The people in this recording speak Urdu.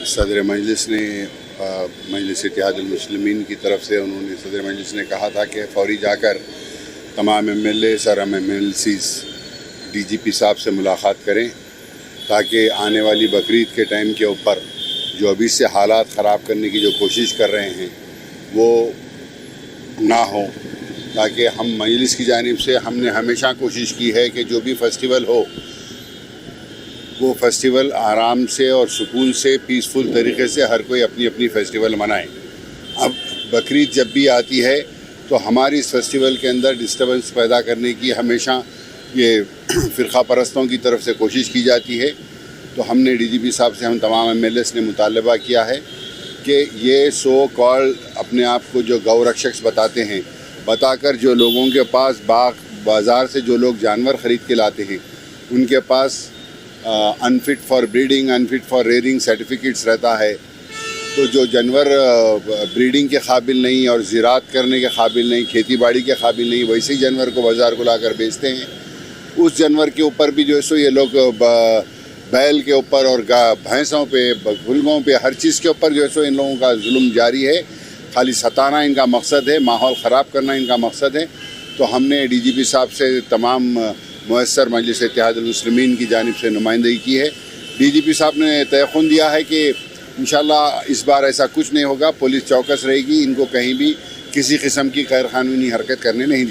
صدر مجلس نے مجلس اتحاد المسلمین کی طرف سے صدر مجلس نے کہا تھا کہ فوری جا کر تمام MLAs اور MLCs DGP صاحب سے ملاقات کریں تاکہ آنے والی بقرعید کے ٹائم کے اوپر جو ابھی سے حالات خراب کرنے کی جو کوشش کر رہے ہیں وہ نہ ہو، تاکہ ہم مجلس کی جانب سے ہم نے ہمیشہ کوشش کی ہے کہ جو بھی فیسٹیول ہو وہ فیسٹیول آرام سے اور سکون سے پیسفل طریقے سے ہر کوئی اپنی اپنی فیسٹیول منائے۔ اب بقرعید جب بھی آتی ہے تو ہماری اس فیسٹیول کے اندر ڈسٹربنس پیدا کرنے کی ہمیشہ یہ فرقہ پرستوں کی طرف سے کوشش کی جاتی ہے۔ تو ہم نے DGP صاحب سے ہم تمام MLAs نے مطالبہ کیا ہے کہ یہ سو کال اپنے آپ کو جو گو رکشک بتاتے ہیں، بتا کر جو لوگوں کے پاس بازار سے جو لوگ جانور خرید کے لاتے ہیں ان کے پاس unfit for breeding, unfit for rearing certificates رہتا ہے، تو جو جانور بریڈنگ کے قابل نہیں اور زراعت کرنے کے قابل نہیں، کھیتی باڑی کے قابل نہیں، ویسے ہی جانور کو بازار کو لا کر بیچتے ہیں۔ اس جانور کے اوپر بھی جو ہے سو یہ لوگ بیل کے اوپر اور بھینسوں پہ، بلگوں پہ، ہر چیز کے اوپر جو ہے سو ان لوگوں کا ظلم جاری ہے۔ خالی ستانا ان کا مقصد ہے، ماحول خراب کرنا ان کا مقصد ہے۔ تو ہم نے DGP صاحب سے تمام مؤثر مجلس اتحاد المسلمین کی جانب سے نمائندگی کی ہے۔ DGP صاحب نے تیقن دیا ہے کہ انشاءاللہ اس بار ایسا کچھ نہیں ہوگا، پولیس چوکس رہے گی، ان کو کہیں بھی کسی قسم کی غیر قانونی حرکت کرنے نہیں